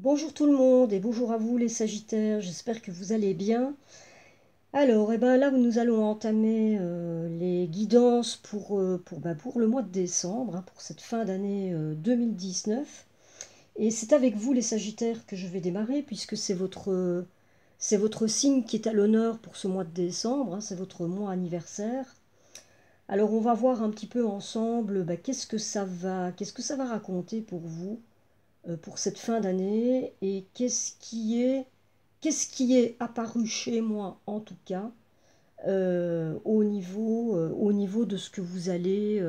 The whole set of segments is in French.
Bonjour tout le monde et bonjour à vous les Sagittaires, j'espère que vous allez bien. Alors, là nous allons entamer les guidances pour le mois de décembre, hein, pour cette fin d'année 2019. Et c'est avec vous les Sagittaires que je vais démarrer puisque c'est votre signe qui est à l'honneur pour ce mois de décembre, hein, c'est votre mois anniversaire. Alors on va voir un petit peu ensemble qu'est-ce que ça va raconter pour vous pour cette fin d'année et qu'est-ce qui est apparu chez moi en tout cas au niveau de ce que vous allez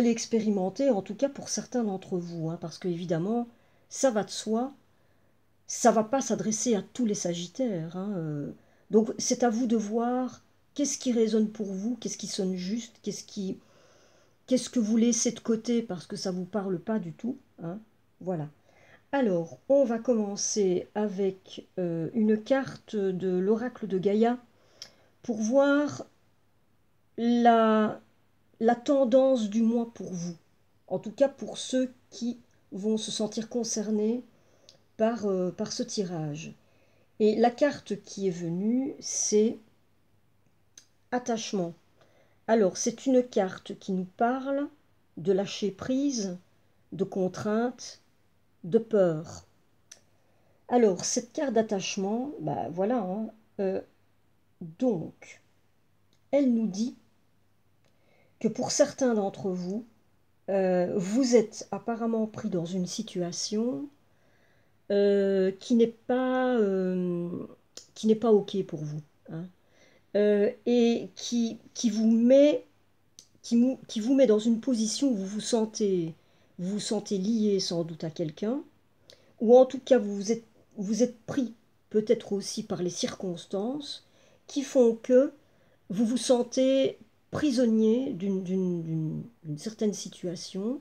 expérimenter, en tout cas pour certains d'entre vous, hein, parce que évidemment ça va de soi, ça va pas s'adresser à tous les Sagittaires, hein, donc c'est à vous de voir qu'est-ce qui résonne pour vous, qu'est-ce qui sonne juste, qu'est-ce que vous laissez de côté parce que ça ne vous parle pas du tout, hein, voilà. Alors, on va commencer avec une carte de l'oracle de Gaïa pour voir la, la tendance du mois pour vous. En tout cas, pour ceux qui vont se sentir concernés par ce tirage. Et la carte qui est venue, c'est attachement. Alors, c'est une carte qui nous parle de lâcher prise, de contraintes, de peur. Alors, cette carte d'attachement, bah voilà, hein, donc, elle nous dit que pour certains d'entre vous, vous êtes apparemment pris dans une situation qui n'est pas OK pour vous, hein, et qui vous met, qui vous met dans une position où vous vous sentez lié sans doute à quelqu'un, ou en tout cas vous êtes pris peut-être aussi par les circonstances qui font que vous vous sentez prisonnier d'une certaine situation,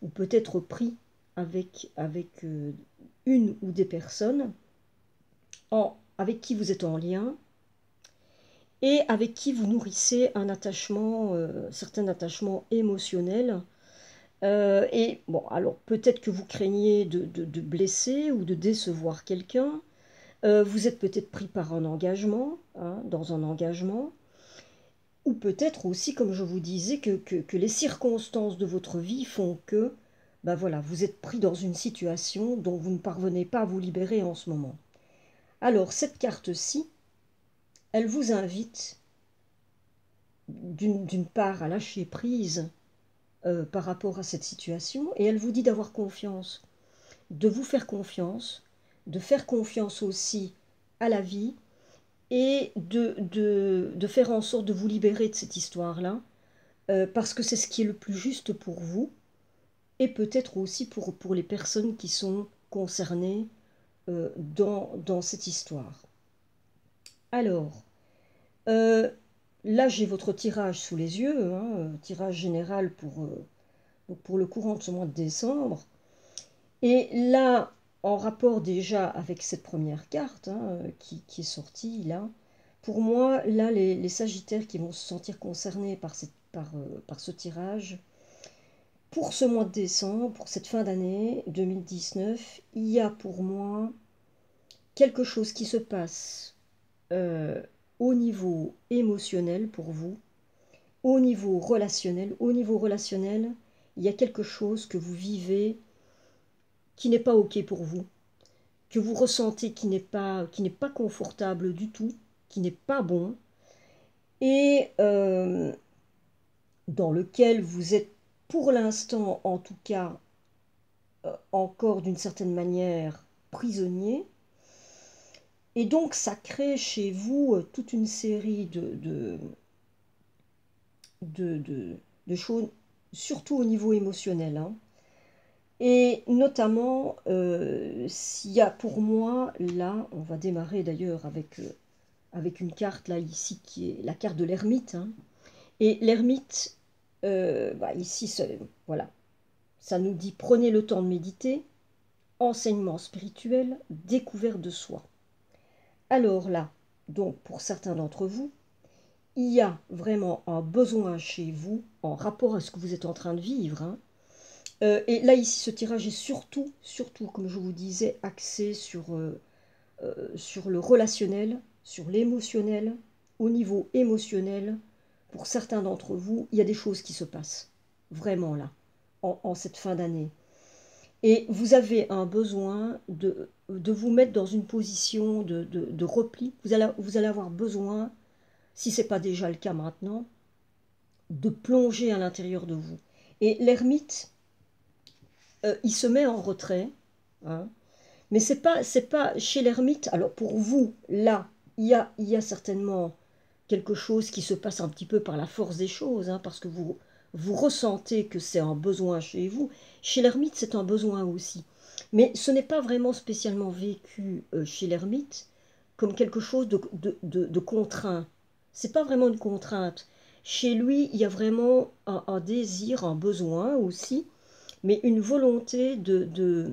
ou peut-être pris avec une ou des personnes avec qui vous êtes en lien et avec qui vous nourrissez un attachement, certain attachement émotionnel. Et bon, alors peut-être que vous craignez de blesser ou de décevoir quelqu'un. Vous êtes peut-être pris par un engagement, hein, dans un engagement. Ou peut-être aussi, comme je vous disais, que les circonstances de votre vie font que ben voilà, vous êtes pris dans une situation dont vous ne parvenez pas à vous libérer en ce moment. Alors, cette carte-ci, elle vous invite d'une part à lâcher prise par rapport à cette situation, et elle vous dit d'avoir confiance, de vous faire confiance, de faire confiance aussi à la vie, et de faire en sorte de vous libérer de cette histoire-là, parce que c'est ce qui est le plus juste pour vous, et peut-être aussi pour les personnes qui sont concernées dans cette histoire. Alors, euh, là j'ai votre tirage sous les yeux, hein, tirage général pour le courant de ce mois de décembre. Et là, en rapport déjà avec cette première carte, hein, qui est sortie là, pour moi, là, les Sagittaires qui vont se sentir concernés par ce tirage, pour ce mois de décembre, pour cette fin d'année 2019, il y a pour moi quelque chose qui se passe euh, au niveau émotionnel pour vous, au niveau relationnel. Au niveau relationnel, il y a quelque chose que vous vivez qui n'est pas OK pour vous, que vous ressentez qui n'est pas confortable du tout, qui n'est pas bon, et dans lequel vous êtes pour l'instant, en tout cas, encore d'une certaine manière prisonnier. Et donc ça crée chez vous toute une série de choses, surtout au niveau émotionnel, hein. Et notamment, s'il y a pour moi, là, on va démarrer d'ailleurs avec une carte là ici qui est la carte de l'ermite, hein. Et l'ermite, ici, voilà, ça nous dit prenez le temps de méditer, enseignement spirituel, découverte de soi. Alors là, donc pour certains d'entre vous, il y a vraiment un besoin chez vous en rapport à ce que vous êtes en train de vivre, hein, Et là, ici, ce tirage est surtout, comme je vous disais, axé sur le relationnel, sur l'émotionnel. Au niveau émotionnel, pour certains d'entre vous, il y a des choses qui se passent, vraiment là, en cette fin d'année. Et vous avez un besoin de vous mettre dans une position de repli. Vous allez avoir besoin, si ce n'est pas déjà le cas maintenant, de plonger à l'intérieur de vous. Et l'ermite, il se met en retrait, hein, mais c'est pas chez l'ermite. Alors pour vous, là, il y a certainement quelque chose qui se passe un petit peu par la force des choses, hein, parce que vous ressentez que c'est un besoin chez vous. Chez l'ermite, c'est un besoin aussi. Mais ce n'est pas vraiment spécialement vécu chez l'ermite comme quelque chose de contraint. C'est pas vraiment une contrainte. Chez lui, il y a vraiment un désir, un besoin aussi, mais une volonté de,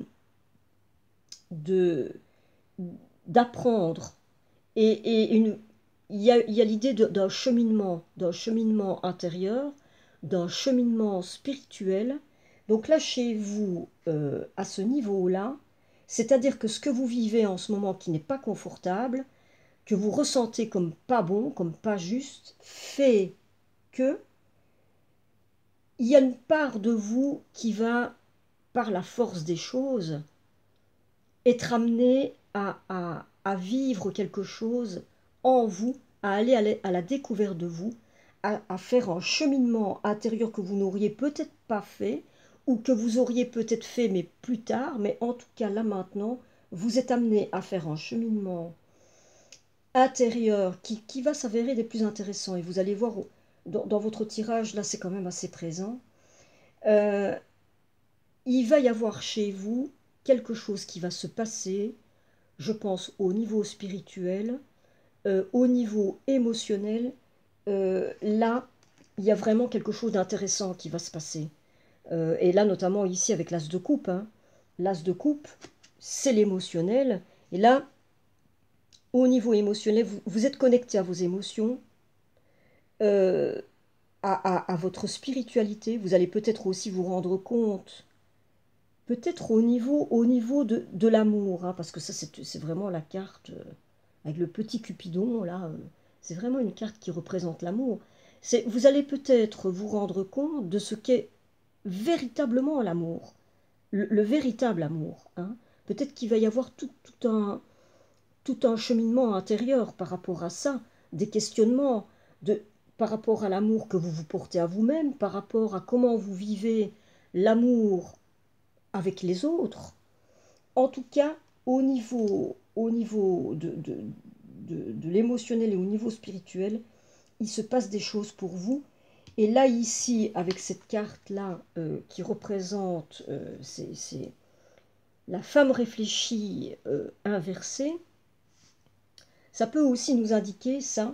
d'apprendre. Et il y a l'idée d'un cheminement intérieur, d'un cheminement spirituel. Donc là, chez vous, à ce niveau-là, c'est-à-dire que ce que vous vivez en ce moment qui n'est pas confortable, que vous ressentez comme pas bon, comme pas juste, fait que il y a une part de vous qui va, par la force des choses, être amené à vivre quelque chose en vous, à aller à la découverte de vous, à faire un cheminement intérieur que vous n'auriez peut-être pas fait, ou que vous auriez peut-être fait, mais plus tard, mais en tout cas là maintenant, vous êtes amené à faire un cheminement intérieur qui va s'avérer des plus intéressants. Et vous allez voir, dans votre tirage, là c'est quand même assez présent. Euh, il va y avoir chez vous quelque chose qui va se passer, je pense, au niveau spirituel, au niveau émotionnel. Là, il y a vraiment quelque chose d'intéressant qui va se passer. Et là, notamment ici avec l'as de coupe, hein. L'as de coupe, c'est l'émotionnel. Et là, au niveau émotionnel, vous êtes connecté à vos émotions, euh, à votre spiritualité. Vous allez peut-être aussi vous rendre compte, peut-être au niveau de l'amour, hein, parce que ça, c'est vraiment la carte avec le petit Cupidon, là. C'est vraiment une carte qui représente l'amour. Vous allez peut-être vous rendre compte de ce qu'est véritablement l'amour, le véritable amour, hein. Peut-être qu'il va y avoir tout un cheminement intérieur par rapport à ça, des questionnements par rapport à l'amour que vous vous portez à vous-même, par rapport à comment vous vivez l'amour avec les autres. En tout cas, au niveau de l'émotionnel et au niveau spirituel, il se passe des choses pour vous. Et là, ici, avec cette carte-là qui représente c'est la femme réfléchie inversée, ça peut aussi nous indiquer ça,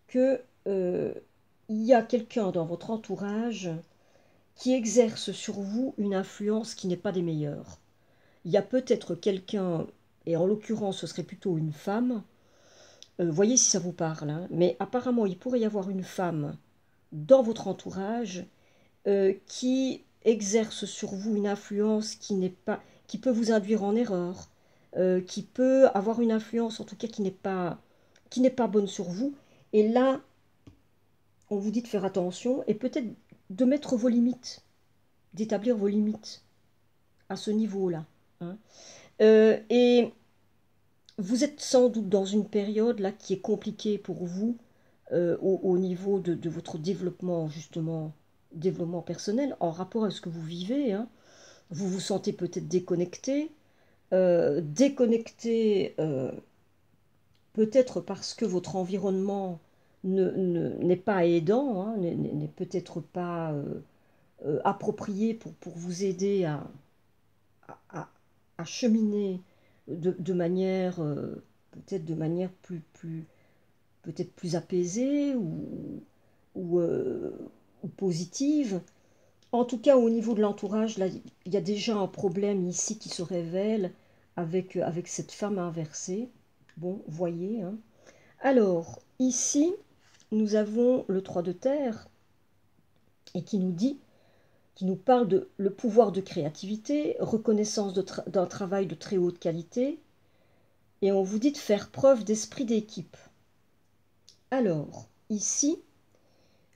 que il y a quelqu'un dans votre entourage qui exerce sur vous une influence qui n'est pas des meilleures. Il y a peut-être quelqu'un, et en l'occurrence ce serait plutôt une femme, voyez si ça vous parle, hein, mais apparemment il pourrait y avoir une femme dans votre entourage qui exerce sur vous une influence qui peut vous induire en erreur, qui peut avoir une influence en tout cas qui n'est pas bonne sur vous. Et là, on vous dit de faire attention et peut-être de mettre vos limites, d'établir vos limites à ce niveau-là, hein. Et vous êtes sans doute dans une période là qui est compliquée pour vous au niveau de votre développement, justement, développement personnel, en rapport à ce que vous vivez, hein. Vous vous sentez peut-être déconnecté, peut-être parce que votre environnement n'est pas aidant, hein, n'est peut-être pas approprié pour vous aider à, à cheminer de manière, peut-être de manière peut-être plus apaisée ou, euh, ou positive. En tout cas, au niveau de l'entourage, là, il y a déjà un problème ici qui se révèle avec cette femme inversée. Bon, voyez, hein. Alors, ici, nous avons le 3 de terre et qui nous dit qui nous parle de le pouvoir de créativité, reconnaissance d'un travail de très haute qualité, et on vous dit de faire preuve d'esprit d'équipe. Alors, ici,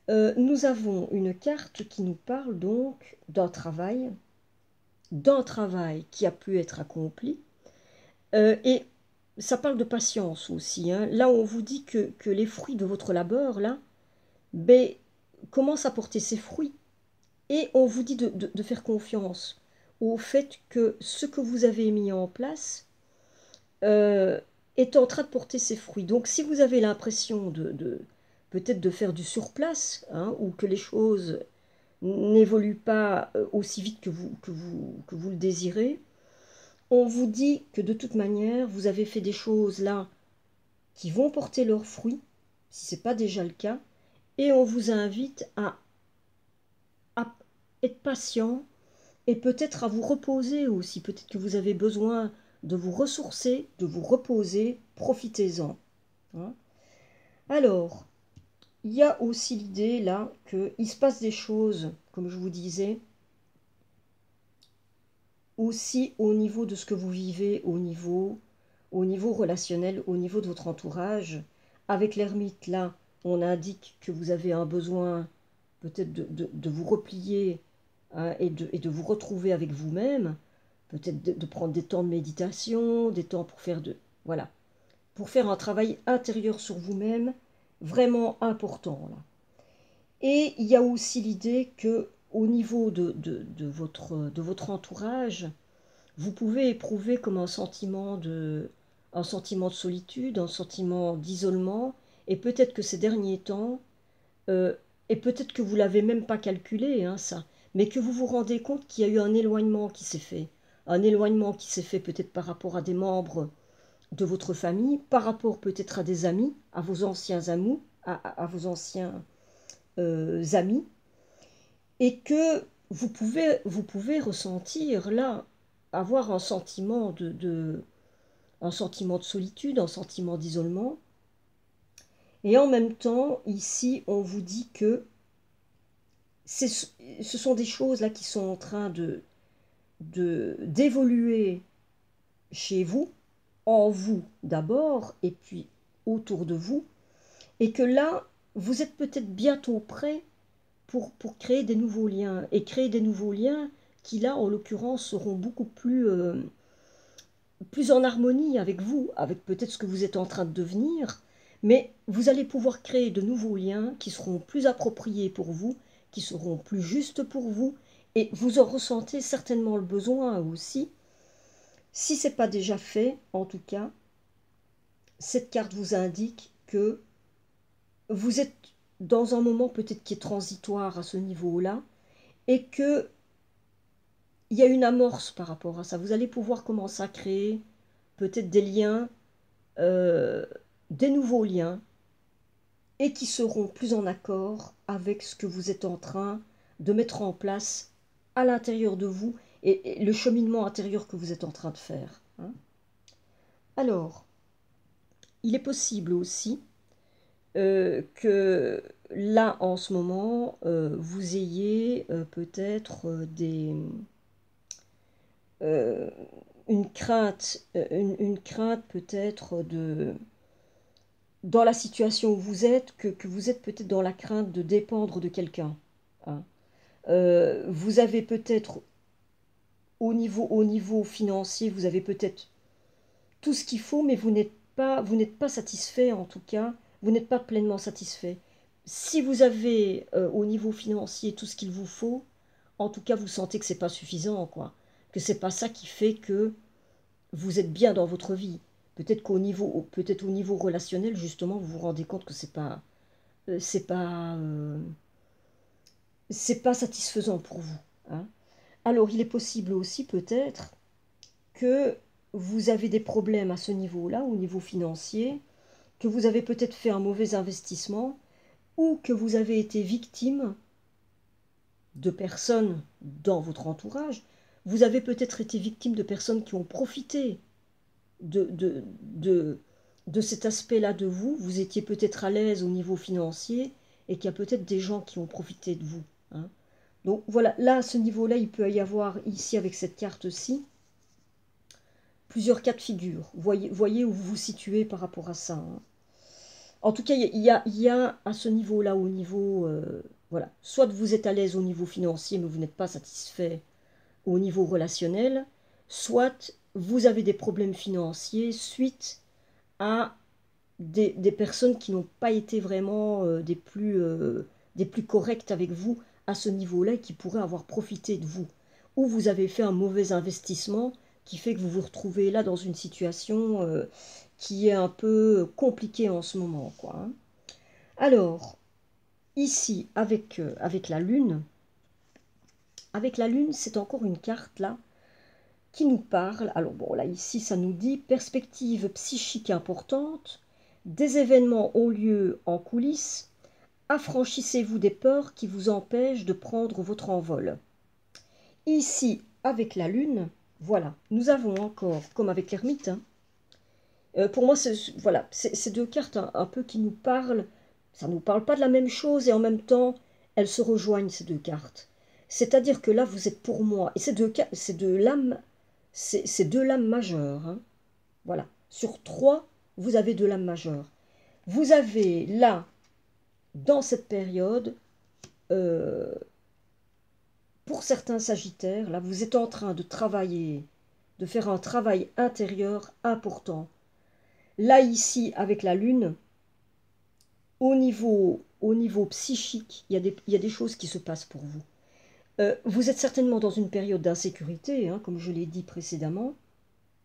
nous avons une carte qui nous parle donc d'un travail qui a pu être accompli, et ça parle de patience aussi, hein. Là, on vous dit que les fruits de votre labeur, là, ben, commencent à porter ses fruits. Et on vous dit de faire confiance au fait que ce que vous avez mis en place est en train de porter ses fruits. Donc si vous avez l'impression peut-être de faire du surplace, hein, ou que les choses n'évoluent pas aussi vite que vous le désirez, on vous dit que de toute manière, vous avez fait des choses là qui vont porter leurs fruits, si ce n'est pas déjà le cas, et on vous invite à être patient et peut-être à vous reposer aussi. Peut-être que vous avez besoin de vous ressourcer, de vous reposer, profitez-en. Hein. Alors, il y a aussi l'idée là qu'il se passe des choses, comme je vous disais, aussi au niveau de ce que vous vivez, au niveau relationnel, au niveau de votre entourage. Avec l'ermite, là, on indique que vous avez un besoin peut-être de vous replier, hein, et de vous retrouver avec vous-même, peut-être de prendre des temps de méditation, des temps pour faire voilà, pour faire un travail intérieur sur vous-même, vraiment important, là. Et il y a aussi l'idée que au niveau de votre entourage, vous pouvez éprouver comme un sentiment de solitude, un sentiment d'isolement, et peut-être que ces derniers temps, euh, et peut-être que vous ne l'avez même pas calculé, hein, ça, mais que vous vous rendez compte qu'il y a eu un éloignement qui s'est fait. Un éloignement qui s'est fait peut-être par rapport à des membres de votre famille, par rapport peut-être à des amis, à vos anciens amis, à vos anciens amis, et que vous pouvez ressentir là, avoir un sentiment de solitude, un sentiment d'isolement. Et en même temps, ici, on vous dit que ce sont des choses là qui sont en train d'évoluer chez vous, en vous d'abord, et puis autour de vous, et que là, vous êtes peut-être bientôt prêt pour créer des nouveaux liens, et créer des nouveaux liens qui là, en l'occurrence, seront beaucoup plus en harmonie avec vous, avec peut-être ce que vous êtes en train de devenir, mais vous allez pouvoir créer de nouveaux liens qui seront plus appropriés pour vous, qui seront plus justes pour vous, et vous en ressentez certainement le besoin aussi. Si ce n'est pas déjà fait, en tout cas, cette carte vous indique que vous êtes dans un moment peut-être qui est transitoire à ce niveau-là, et que il y a une amorce par rapport à ça. Vous allez pouvoir commencer à créer peut-être des liens, euh, des nouveaux liens, et qui seront plus en accord avec ce que vous êtes en train de mettre en place à l'intérieur de vous, et le cheminement intérieur que vous êtes en train de faire. Hein. Alors, il est possible aussi que là, en ce moment, vous ayez peut-être euh, une crainte peut-être dans la situation où vous êtes, que vous êtes peut-être dans la crainte de dépendre de quelqu'un. Hein. Vous avez peut-être, au niveau financier, vous avez peut-être tout ce qu'il faut, mais vous n'êtes pas satisfait, en tout cas, vous n'êtes pas pleinement satisfait. Si vous avez au niveau financier tout ce qu'il vous faut, en tout cas, vous sentez que c'est pas suffisant, quoi. Que c'est pas ça qui fait que vous êtes bien dans votre vie. Peut-être au niveau relationnel, justement, vous vous rendez compte que euh, c'est pas, euh, c'est pas satisfaisant pour vous. Hein. Alors, il est possible aussi, peut-être, que vous avez des problèmes à ce niveau-là, au niveau financier, que vous avez peut-être fait un mauvais investissement, ou que vous avez été victime de personnes dans votre entourage. Vous avez peut-être été victime de personnes qui ont profité de, de, de, de cet aspect-là de vous. Vous étiez peut-être à l'aise au niveau financier, et qu'il y a peut-être des gens qui ont profité de vous. Hein. Donc voilà, là, à ce niveau-là, il peut y avoir, ici, avec cette carte-ci, plusieurs cas de figure. Voyez où vous vous situez par rapport à ça, hein. En tout cas, il y a à ce niveau-là, au niveau, voilà, soit vous êtes à l'aise au niveau financier, mais vous n'êtes pas satisfait au niveau relationnel, soit vous avez des problèmes financiers suite à des personnes qui n'ont pas été vraiment des plus correctes avec vous à ce niveau-là et qui pourraient avoir profité de vous. Ou vous avez fait un mauvais investissement qui fait que vous vous retrouvez là dans une situation qui est un peu compliquée en ce moment, quoi, hein. Alors, ici, avec la Lune, c'est encore une carte là qui nous parle. Alors bon, là, ici, ça nous dit perspective psychique importante, des événements ont lieu en coulisses, affranchissez-vous des peurs qui vous empêchent de prendre votre envol. Ici, avec la Lune, voilà, nous avons encore, comme avec l'ermite, hein, pour moi, voilà, ces deux cartes un peu qui nous parlent, ça ne nous parle pas de la même chose et en même temps, elles se rejoignent, ces deux cartes. C'est-à-dire que là, vous êtes pour moi, et c'est deux lames majeures, hein. Voilà, sur trois, vous avez deux lames majeures. Vous avez là, dans cette période, euh, pour certains Sagittaires, là, vous êtes en train de travailler, de faire un travail intérieur important. Là, ici, avec la Lune, au niveau psychique, il y a des choses qui se passent pour vous. Vous êtes certainement dans une période d'insécurité, hein, comme je l'ai dit précédemment,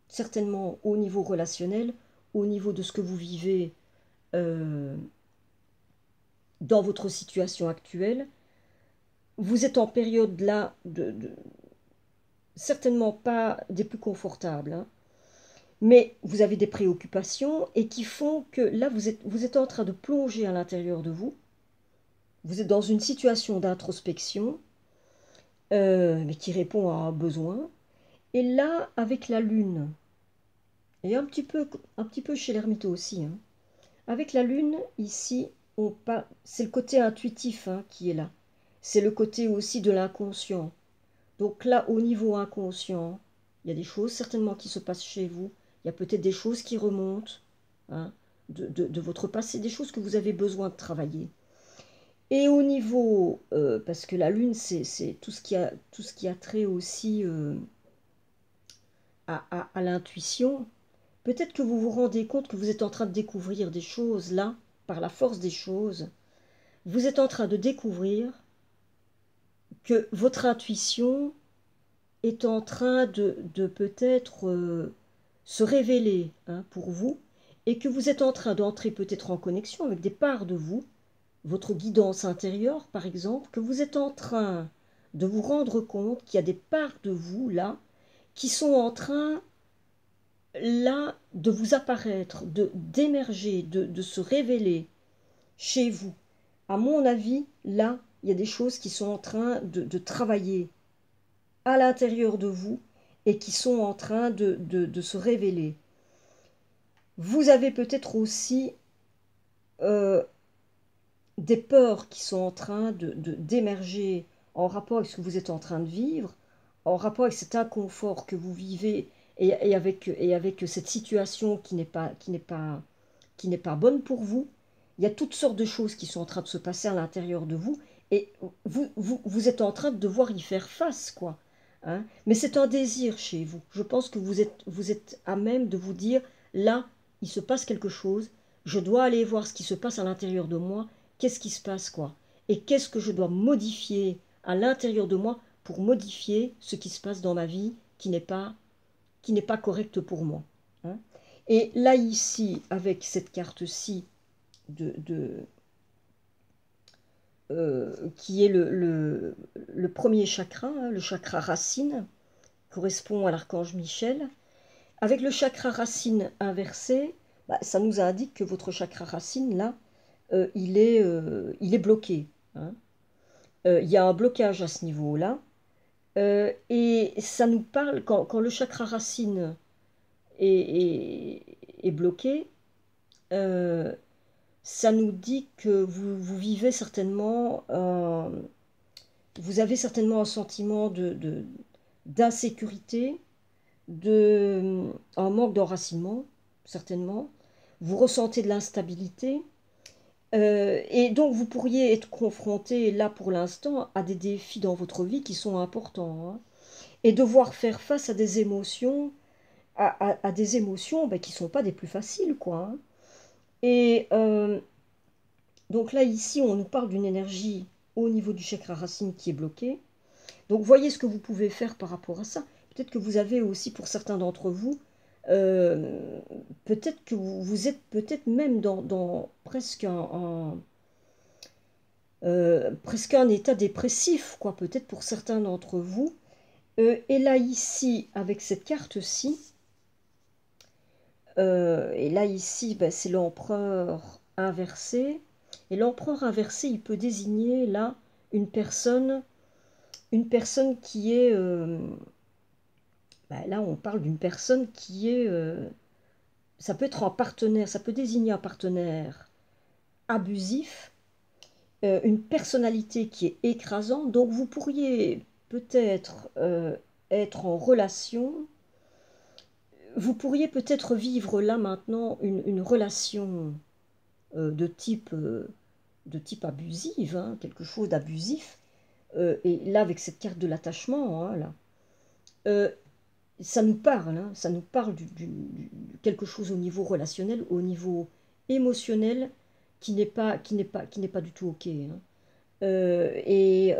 certainement au niveau relationnel, au niveau de ce que vous vivez euh, dans votre situation actuelle. Vous êtes en période là, certainement pas des plus confortables, hein, mais vous avez des préoccupations et qui font que là, vous êtes en train de plonger à l'intérieur de vous. Vous êtes dans une situation d'introspection, mais qui répond à un besoin. Et là, avec la Lune, et un petit peu chez l'ermite aussi, hein, avec la Lune, ici, c'est le côté intuitif, hein, qui est là. C'est le côté aussi de l'inconscient. Donc là, au niveau inconscient, il y a des choses certainement qui se passent chez vous. Il y a peut-être des choses qui remontent, hein, de votre passé, des choses que vous avez besoin de travailler. Et au niveau, parce que la Lune, c'est tout ce qui a trait aussi à l'intuition. Peut-être que vous vous rendez compte que vous êtes en train de découvrir des choses là, par la force des choses. Vous êtes en train de découvrir que votre intuition est en train de peut-être se révéler, hein, pour vous, et que vous êtes en train d'entrer peut-être en connexion avec des parts de vous, votre guidance intérieure par exemple, que vous êtes en train de vous rendre compte qu'il y a des parts de vous là qui sont en train là de vous apparaître, d'émerger, de se révéler chez vous. À mon avis, là, il y a des choses qui sont en train de travailler à l'intérieur de vous et qui sont en train de se révéler. Vous avez peut-être aussi euh, des peurs qui sont en train d'émerger en rapport avec ce que vous êtes en train de vivre, en rapport avec cet inconfort que vous vivez et avec cette situation qui n'est pas bonne pour vous. Il y a toutes sortes de choses qui sont en train de se passer à l'intérieur de vous et vous êtes en train de devoir y faire face, quoi, hein. Mais c'est un désir chez vous. Je pense que vous êtes à même de vous dire, là, il se passe quelque chose, je dois aller voir ce qui se passe à l'intérieur de moi, qu'est-ce qui se passe, quoi, et qu'est-ce que je dois modifier à l'intérieur de moi pour modifier ce qui se passe dans ma vie qui n'est pas correct pour moi, hein. Et là, ici, avec cette carte-ci, de qui est le premier chakra, hein, le chakra racine, correspond à l'archange Michel. Avec le chakra racine inversé, bah, ça nous indique que votre chakra racine, là, il est bloqué, hein. Il y a un blocage à ce niveau-là. Et ça nous parle, quand le chakra racine est bloqué, euh, ça nous dit que vous vivez certainement vous avez certainement un sentiment d'insécurité, un manque d'enracinement, certainement. Vous ressentez de l'instabilité. Et donc, vous pourriez être confronté, là pour l'instant, à des défis dans votre vie qui sont importants, hein, et devoir faire face à des émotions, à des émotions ben, qui ne sont pas des plus faciles, quoi, hein. Et donc là, ici, on nous parle d'une énergie au niveau du chakra racine qui est bloquée. Donc, voyez ce que vous pouvez faire par rapport à ça. Peut-être que vous avez aussi, pour certains d'entre vous, euh, peut-être que vous êtes peut-être même dans presque un état dépressif, quoi, peut-être pour certains d'entre vous. Et là, ici, avec cette carte-ci, et là, ici, ben, c'est l'empereur inversé. Et l'empereur inversé, il peut désigner, là, une personne, une personne qui est... ben, là, on parle d'une personne qui est... ça peut être un partenaire, ça peut désigner un partenaire abusif, une personnalité qui est écrasante. Donc, vous pourriez peut-être être en relation. Vous pourriez peut-être vivre là maintenant une relation de type abusive, hein, quelque chose d'abusif. Et là, avec cette carte de l'attachement, hein, là, euh, ça nous parle, hein, ça nous parle quelque chose au niveau relationnel, au niveau émotionnel, qui n'est pas du tout OK, hein. Et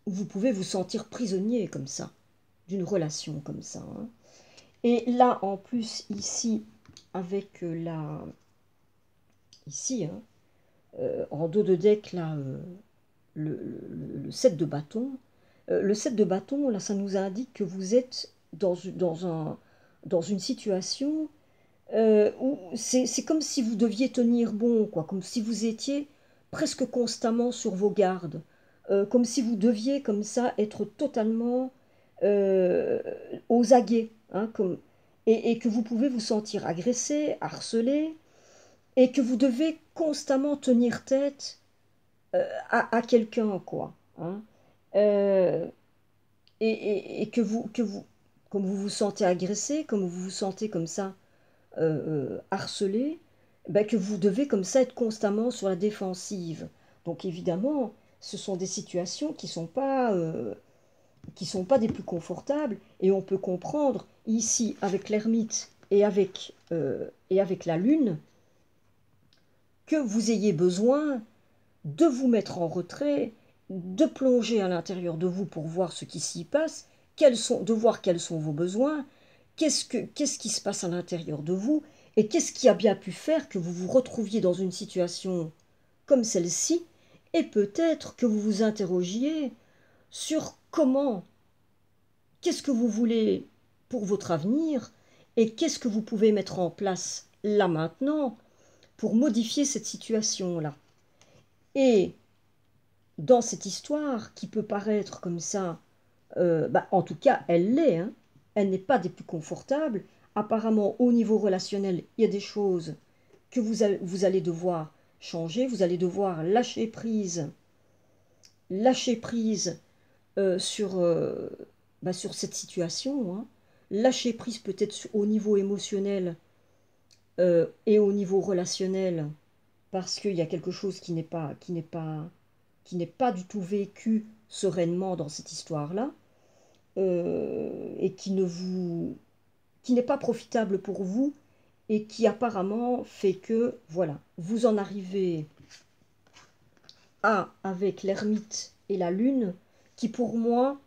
vous pouvez vous sentir prisonnier comme ça, d'une relation comme ça, hein. Et là, en plus, ici, avec ici, hein, en dos de deck, là, le 7 de bâton. Le 7 de bâton, là, ça nous indique que vous êtes dans une situation où c'est comme si vous deviez tenir bon, quoi, comme si vous étiez presque constamment sur vos gardes, comme si vous deviez comme ça être totalement euh, aux aguets, hein, et que vous pouvez vous sentir agressé, harcelé, et que vous devez constamment tenir tête à quelqu'un, quoi, hein. Euh, et comme vous vous sentez agressé, comme vous vous sentez comme ça harcelé, ben, que vous devez comme ça être constamment sur la défensive. Donc évidemment, ce sont des situations qui sont pas des plus confortables, et on peut comprendre ici avec l'ermite et avec la lune que vous ayez besoin de vous mettre en retrait, de plonger à l'intérieur de vous pour voir ce qui s'y passe, de voir quels sont vos besoins, qu'est-ce qui se passe à l'intérieur de vous, et qu'est-ce qui a bien pu faire que vous vous retrouviez dans une situation comme celle-ci, et peut-être que vous vous interrogiez sur qu'est-ce que vous voulez pour votre avenir, et qu'est-ce que vous pouvez mettre en place là maintenant pour modifier cette situation-là. Et dans cette histoire qui peut paraître comme ça, bah, en tout cas, elle l'est, hein. Elle n'est pas des plus confortables. Apparemment, au niveau relationnel, il y a des choses que vous allez devoir changer. Vous allez devoir lâcher prise sur, bah, sur cette situation, hein. Lâcher prise peut-être au niveau émotionnel et au niveau relationnel, parce qu'il y a quelque chose qui n'est pas du tout vécu sereinement dans cette histoire-là, et qui n'est pas profitable pour vous, et qui apparemment fait que, voilà, vous en arrivez avec l'ermite et la lune, qui pour moi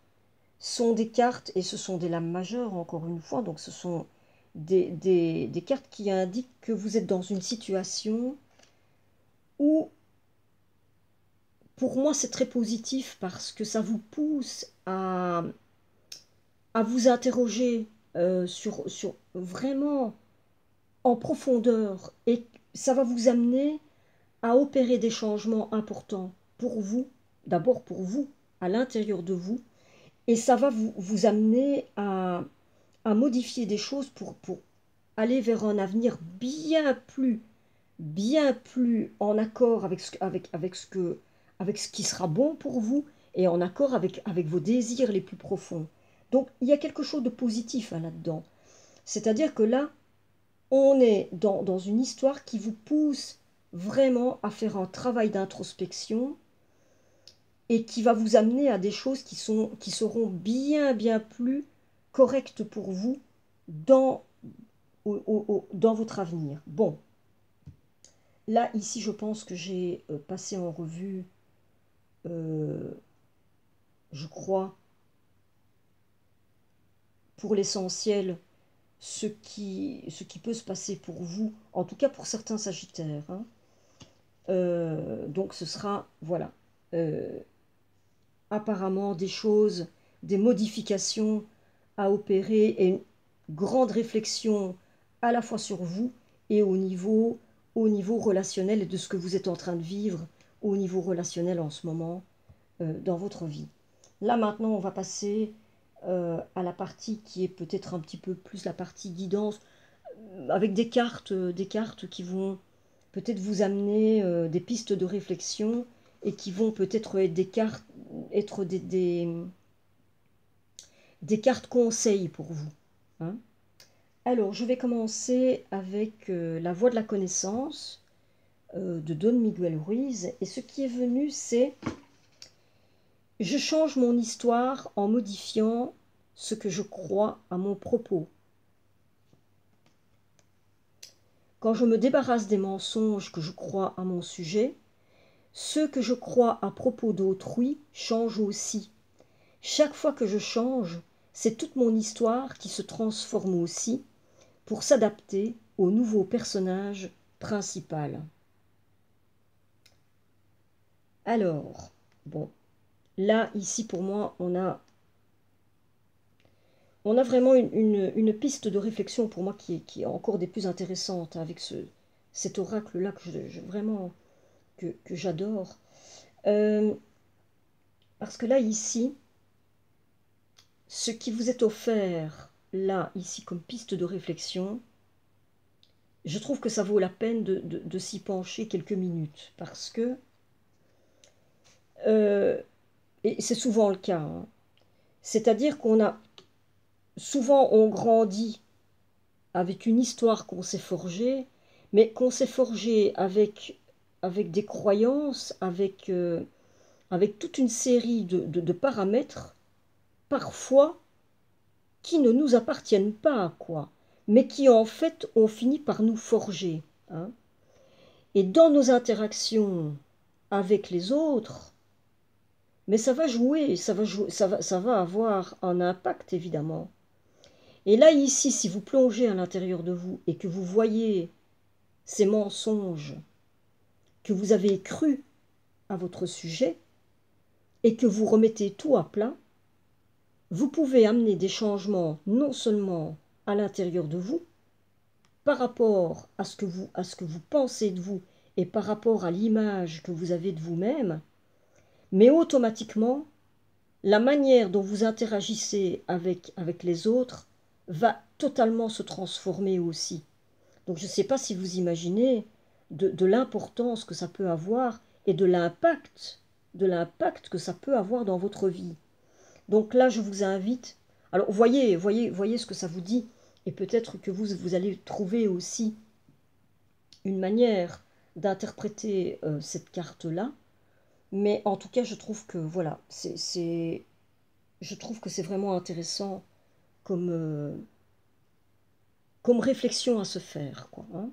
sont des cartes, et ce sont des lames majeures encore une fois, donc ce sont des cartes qui indiquent que vous êtes dans une situation où, pour moi, c'est très positif, parce que ça vous pousse à vous interroger sur vraiment en profondeur, et ça va vous amener à opérer des changements importants pour vous, d'abord pour vous, à l'intérieur de vous, et ça va vous amener à modifier des choses pour aller vers un avenir bien plus en accord avec avec ce qui sera bon pour vous et en accord avec vos désirs les plus profonds. Donc il y a quelque chose de positif hein, là-dedans. C'est-à-dire que là, on est dans une histoire qui vous pousse vraiment à faire un travail d'introspection et qui va vous amener à des choses qui seront bien plus correctes pour vous dans votre avenir. Bon, là, ici, je pense que j'ai passé en revue, je crois, pour l'essentiel, ce qui peut se passer pour vous, en tout cas pour certains Sagittaires. Hein. Donc ce sera, voilà, apparemment des choses, des modifications à opérer et une grande réflexion à la fois sur vous et au niveau relationnel et de ce que vous êtes en train de vivre au niveau relationnel en ce moment dans votre vie. Là maintenant on va passer à la partie qui est peut-être un petit peu plus la partie guidance avec des cartes qui vont peut-être vous amener des pistes de réflexion et qui vont peut-être être des cartes, être des cartes conseils pour vous. Hein. Alors, je vais commencer avec La Voie de la connaissance de Don Miguel Ruiz. Et ce qui est venu, c'est « Je change mon histoire en modifiant ce que je crois à mon propos. Quand je me débarrasse des mensonges que je crois à mon sujet, ceux que je crois à propos d'autrui changent aussi. Chaque fois que je change, c'est toute mon histoire qui se transforme aussi pour s'adapter au nouveau personnage principal. » Alors, bon, là, ici, pour moi, on a vraiment une piste de réflexion pour moi qui est encore des plus intéressantes avec cet oracle-là que vraiment que j'adore. Parce que là, ici, ce qui vous est offert, là, ici, comme piste de réflexion, je trouve que ça vaut la peine de s'y pencher quelques minutes. Parce que, et c'est souvent le cas, hein, c'est-à-dire souvent on grandit avec une histoire qu'on s'est forgée, mais qu'on s'est forgée avec des croyances, avec toute une série de paramètres, parfois, qui ne nous appartiennent pas, quoi, mais qui, en fait, ont fini par nous forger. Hein. Et dans nos interactions avec les autres, mais ça va jouer, ça va avoir un impact, évidemment. Et là, ici, si vous plongez à l'intérieur de vous et que vous voyez ces mensonges que vous avez crus à votre sujet et que vous remettez tout à plat, vous pouvez amener des changements non seulement à l'intérieur de vous, par rapport à ce que vous pensez de vous et par rapport à l'image que vous avez de vous-même, mais automatiquement, la manière dont vous interagissez avec les autres va totalement se transformer aussi. Donc je ne sais pas si vous imaginez de l'importance que ça peut avoir et de l'impact que ça peut avoir dans votre vie. Donc là, je vous invite, alors voyez ce que ça vous dit, et peut-être que vous allez trouver aussi une manière d'interpréter cette carte-là, mais en tout cas, je trouve que voilà, je trouve que c'est vraiment intéressant comme réflexion à se faire, quoi. Hein.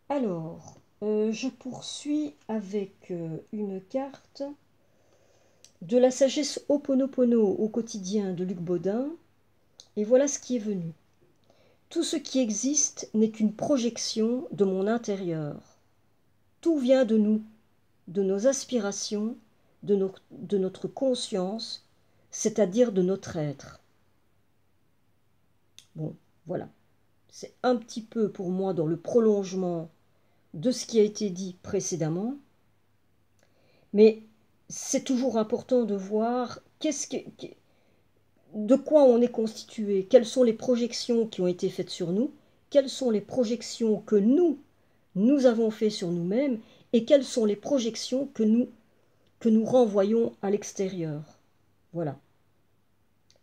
Alors, je poursuis avec une carte de la sagesse Ho'oponopono au quotidien de Luc Baudin, et voilà ce qui est venu. Tout ce qui existe n'est qu'une projection de mon intérieur. Tout vient de nous, de nos aspirations, de notre conscience, c'est-à-dire de notre être. Bon, voilà. C'est un petit peu pour moi dans le prolongement de ce qui a été dit précédemment, mais c'est toujours important de voir de quoi on est constitué, quelles sont les projections qui ont été faites sur nous, quelles sont les projections que nous avons faites sur nous-mêmes, et quelles sont les projections que nous que nous renvoyons à l'extérieur. Voilà.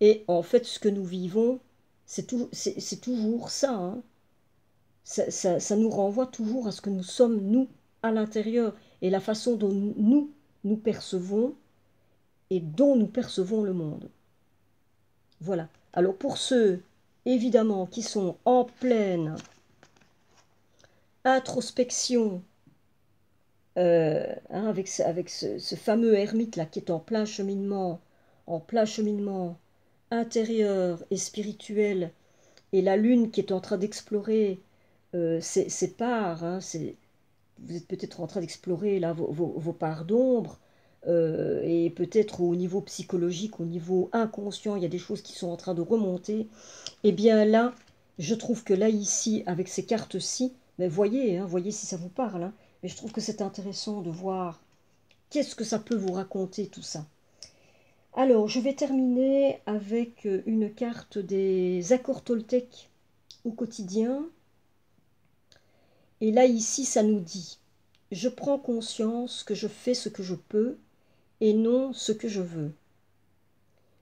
Et en fait, ce que nous vivons, c'est toujours ça, hein. Ça nous renvoie toujours à ce que nous sommes, nous, à l'intérieur, et la façon dont nous percevons, et dont nous percevons le monde. Voilà. Alors pour ceux, évidemment, qui sont en pleine introspection, avec ce fameux ermite là qui est en plein cheminement intérieur et spirituel, et la lune qui est en train d'explorer ses parts, hein, vous êtes peut-être en train d'explorer là vos parts d'ombre, et peut-être au niveau psychologique, au niveau inconscient, il y a des choses qui sont en train de remonter. Et bien là, je trouve que là, ici, avec ces cartes-ci, mais voyez, hein, voyez si ça vous parle, hein, mais je trouve que c'est intéressant de voir qu'est-ce que ça peut vous raconter, tout ça. Alors, je vais terminer avec une carte des accords toltèques au quotidien. Et là, ici, ça nous dit « Je prends conscience que je fais ce que je peux et non ce que je veux.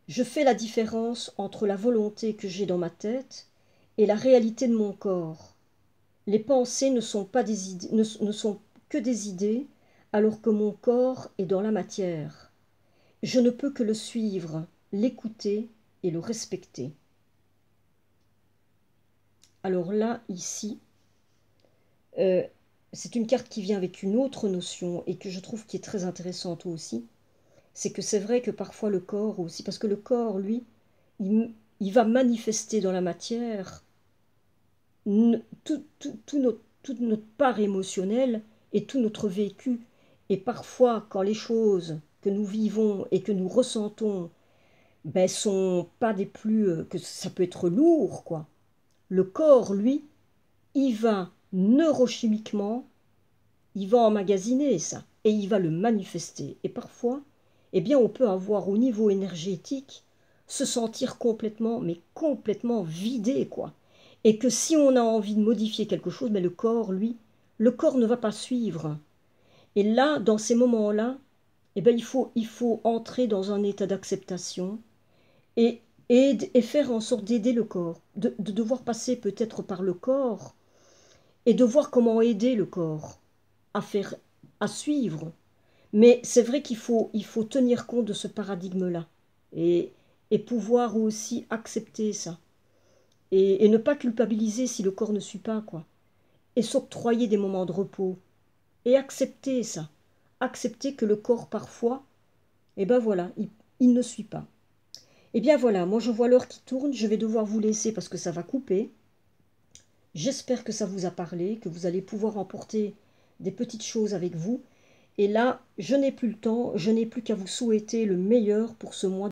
Je fais la différence entre la volonté que j'ai dans ma tête et la réalité de mon corps. Les pensées ne sont que des idées, alors que mon corps est dans la matière. Je ne peux que le suivre, l'écouter et le respecter. » Alors là, ici, c'est une carte qui vient avec une autre notion et que je trouve qui est très intéressante aussi. C'est que c'est vrai que parfois le corps aussi, parce que le corps, lui, il va manifester dans la matière toute notre part émotionnelle et tout notre vécu. Et parfois, quand les choses que nous vivons et que nous ressentons ben, sont pas des plus... que ça peut être lourd, quoi. Le corps, lui, il va neurochimiquement, il va emmagasiner ça, et il va le manifester. Et parfois, eh bien, on peut avoir au niveau énergétique, se sentir complètement, mais complètement vidé, quoi. Et que si on a envie de modifier quelque chose, mais le corps, lui, le corps ne va pas suivre. Et là, dans ces moments-là, eh bien, il faut entrer dans un état d'acceptation et faire en sorte d'aider le corps, de devoir passer peut-être par le corps et de voir comment aider le corps à suivre. Mais c'est vrai qu'il faut tenir compte de ce paradigme-là et pouvoir aussi accepter ça. Et ne pas culpabiliser si le corps ne suit pas, quoi. Et s'octroyer des moments de repos. Et accepter ça. Accepter que le corps, parfois, eh ben voilà, il ne suit pas. Eh bien voilà, moi je vois l'heure qui tourne, je vais devoir vous laisser parce que ça va couper. J'espère que ça vous a parlé, que vous allez pouvoir emporter des petites choses avec vous. Et là, je n'ai plus le temps, je n'ai plus qu'à vous souhaiter le meilleur pour ce mois